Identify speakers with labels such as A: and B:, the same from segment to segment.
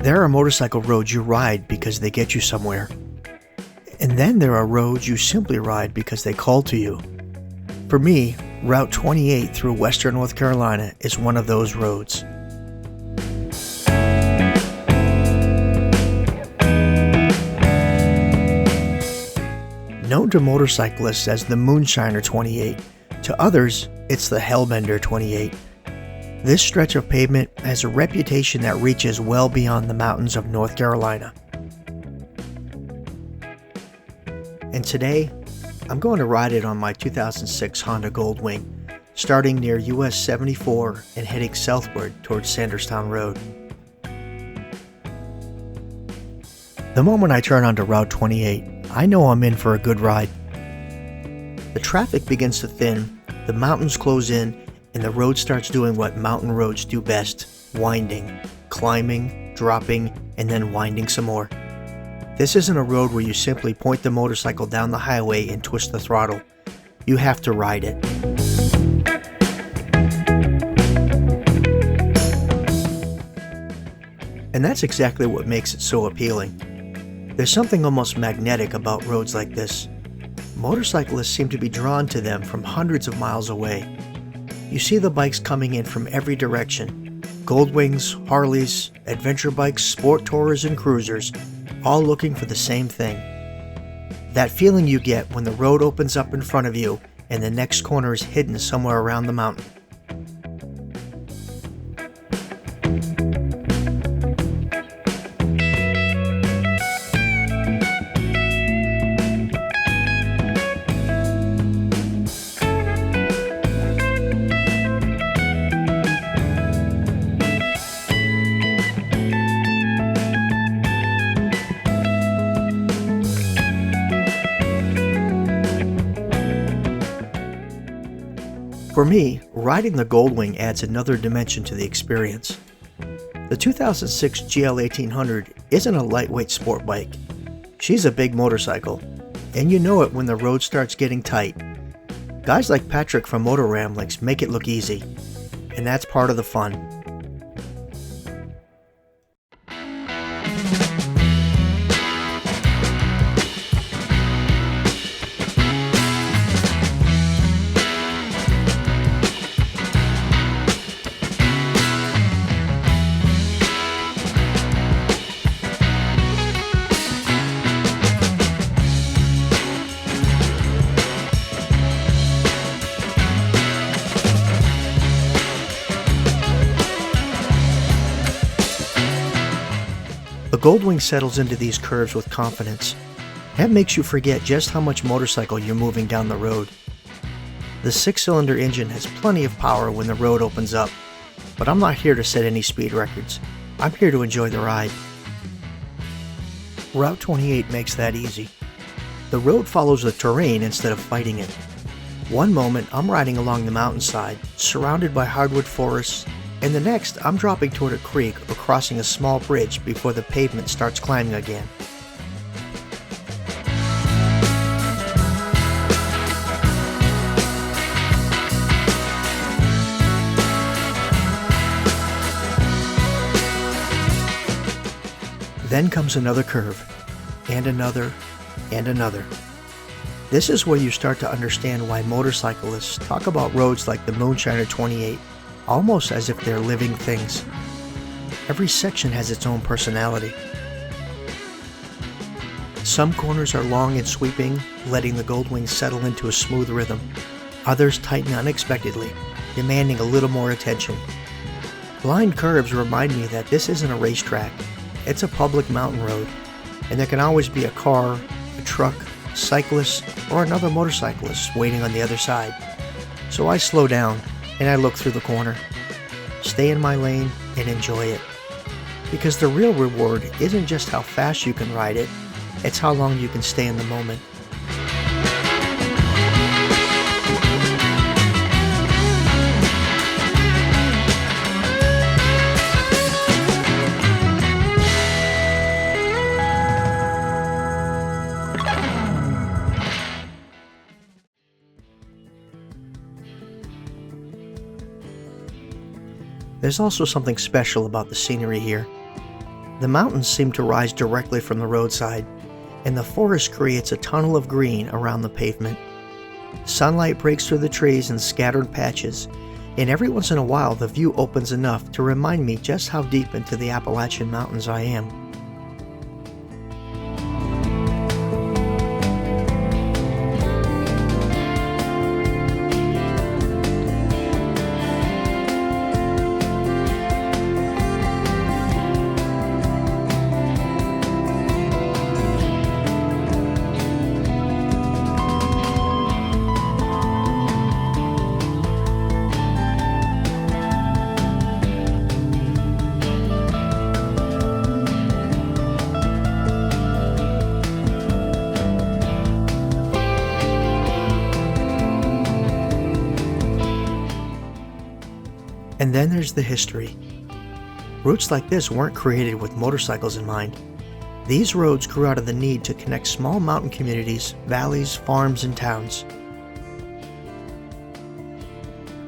A: There are motorcycle roads you ride because they get you somewhere. And then there are roads you simply ride because they call to you. For me, Route 28 through western North Carolina is one of those roads. Known to motorcyclists as the Moonshiner 28, to others, it's the Hellbender 28. This stretch of pavement has a reputation that reaches well beyond the mountains of North Carolina. And today, I'm going to ride it on my 2006 Honda Goldwing, starting near US 74 and heading southward towards Sanderstown Road. The moment I turn onto Route 28, I know I'm in for a good ride. The traffic begins to thin, the mountains close in, and the road starts doing what mountain roads do best, winding, climbing, dropping, and then winding some more. This isn't a road where you simply point the motorcycle down the highway and twist the throttle. You have to ride it. And that's exactly what makes it so appealing. There's something almost magnetic about roads like this. Motorcyclists seem to be drawn to them from hundreds of miles away. You see the bikes coming in from every direction. Goldwings, Harleys, adventure bikes, sport tourers, and cruisers, all looking for the same thing. That feeling you get when the road opens up in front of you and the next corner is hidden somewhere around the mountain. For me, riding the Goldwing adds another dimension to the experience. The 2006 GL 1800 isn't a lightweight sport bike. She's a big motorcycle, and you know it when the road starts getting tight. Guys like Patrick from Moto Ramblings make it look easy, and that's part of the fun. The Goldwing settles into these curves with confidence. That makes you forget just how much motorcycle you're moving down the road. The 6-cylinder engine has plenty of power when the road opens up, but I'm not here to set any speed records. I'm here to enjoy the ride. Route 28 makes that easy. The road follows the terrain instead of fighting it. One moment I'm riding along the mountainside, surrounded by hardwood forests, and the next I'm dropping toward a creek or crossing a small bridge before the pavement starts climbing again. Then comes another curve, and another, and another. This is where you start to understand why motorcyclists talk about roads like the Moonshiner 28 almost as if they're living things. Every section has its own personality. Some corners are long and sweeping, letting the Goldwing settle into a smooth rhythm. Others tighten unexpectedly, demanding a little more attention. Blind curves remind me that this isn't a racetrack. It's a public mountain road, and there can always be a car, a truck, a cyclist, or another motorcyclist waiting on the other side. So I slow down, and I look through the corner, stay in my lane, and enjoy it. Because the real reward isn't just how fast you can ride it, it's how long you can stay in the moment. there's also something special about the scenery here. The mountains seem to rise directly from the roadside, and the forest creates a tunnel of green around the pavement. Sunlight breaks through the trees in scattered patches, and every once in a while the view opens enough to remind me just how deep into the Appalachian Mountains I am. And then there's the history. Routes like this weren't created with motorcycles in mind. These roads grew out of the need to connect small mountain communities, valleys, farms, and towns.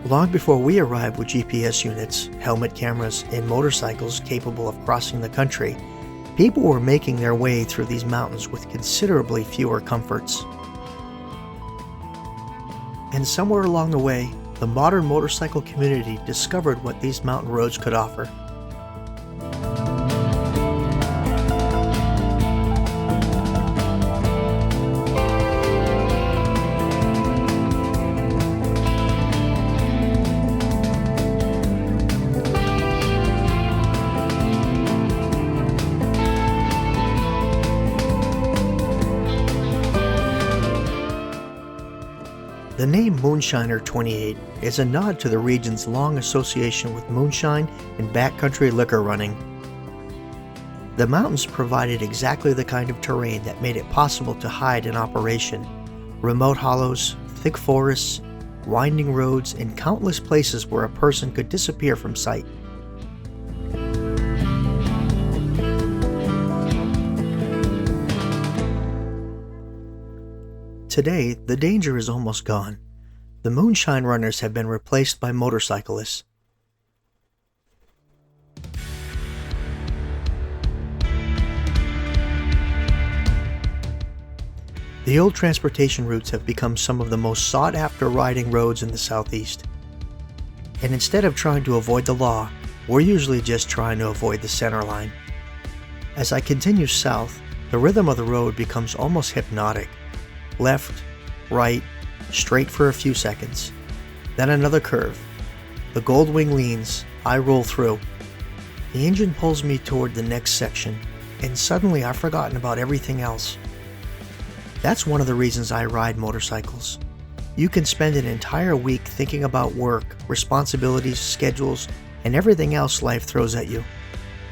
A: Long before we arrived with GPS units, helmet cameras, and motorcycles capable of crossing the country, people were making their way through these mountains with considerably fewer comforts. And somewhere along the way, the modern motorcycle community discovered what these mountain roads could offer. The name Moonshiner 28 is a nod to the region's long association with moonshine and backcountry liquor running. The mountains provided exactly the kind of terrain that made it possible to hide in operation. Remote hollows, thick forests, winding roads, and countless places where a person could disappear from sight. Today, the danger is almost gone. The moonshine runners have been replaced by motorcyclists. The old transportation routes have become some of the most sought-after riding roads in the Southeast. And instead of trying to avoid the law, we're usually just trying to avoid the center line. As I continue south, the rhythm of the road becomes almost hypnotic. Left, right, straight for a few seconds. Then another curve. The Goldwing leans, I roll through. The engine pulls me toward the next section, and suddenly I've forgotten about everything else. That's one of the reasons I ride motorcycles. You can spend an entire week thinking about work, responsibilities, schedules, and everything else life throws at you.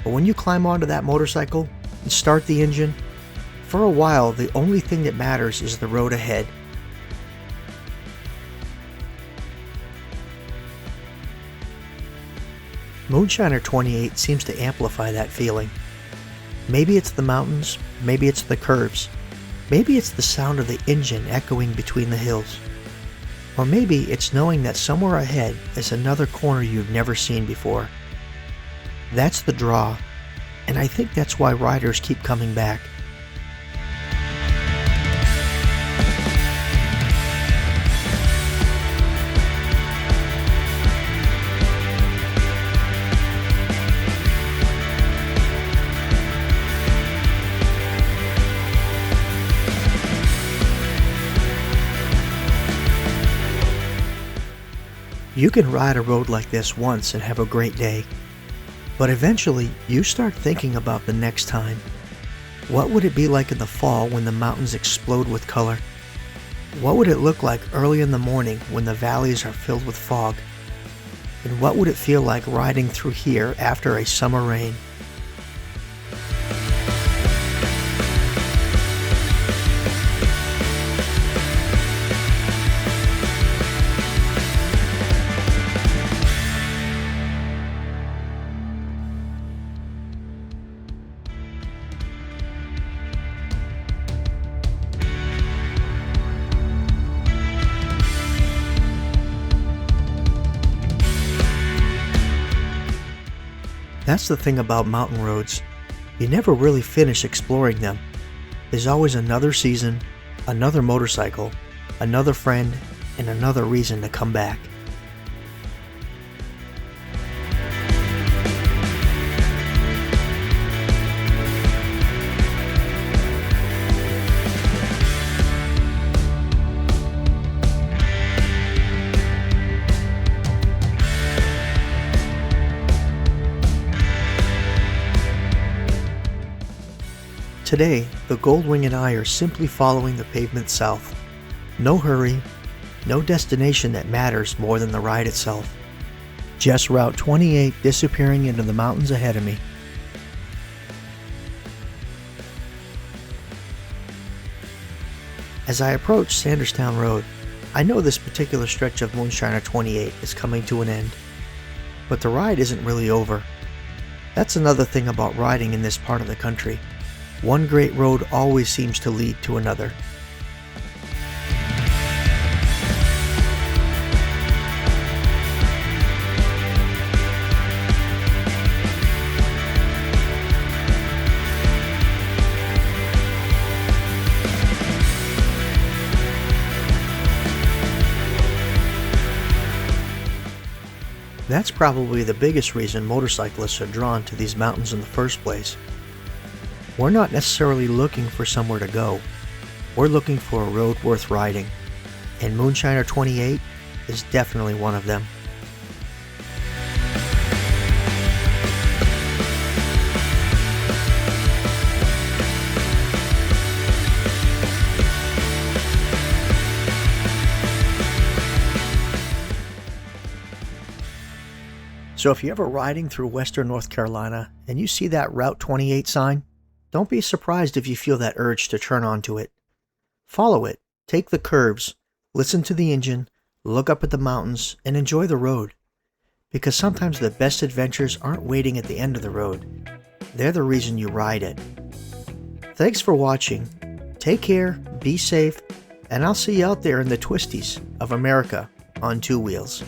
A: But when you climb onto that motorcycle and start the engine, for a while, the only thing that matters is the road ahead. Moonshiner 28 seems to amplify that feeling. Maybe it's the mountains, maybe it's the curves, maybe it's the sound of the engine echoing between the hills. Or maybe it's knowing that somewhere ahead is another corner you've never seen before. That's the draw, and I think that's why riders keep coming back. You can ride a road like this once and have a great day, but eventually you start thinking about the next time. What would it be like in the fall when the mountains explode with color? What would it look like early in the morning when the valleys are filled with fog? And what would it feel like riding through here after a summer rain? That's the thing about mountain roads. You never really finish exploring them. There's always another season, another motorcycle, another friend, and another reason to come back. Today, the Goldwing and I are simply following the pavement south. No hurry, no destination that matters more than the ride itself. Just Route 28 disappearing into the mountains ahead of me. As I approach Sanderstown Road, I know this particular stretch of Moonshiner 28 is coming to an end. But the ride isn't really over. That's another thing about riding in this part of the country. One great road always seems to lead to another. That's probably the biggest reason motorcyclists are drawn to these mountains in the first place. We're not necessarily looking for somewhere to go. We're looking for a road worth riding, and Moonshiner 28 is definitely one of them. So if you're ever riding through western North Carolina and you see that Route 28 sign, don't be surprised if you feel that urge to turn onto it. Follow it, take the curves, listen to the engine, look up at the mountains, and enjoy the road. Because sometimes the best adventures aren't waiting at the end of the road. They're the reason you ride it. Thanks for watching. Take care, be safe, and I'll see you out there in the twisties of America on two wheels.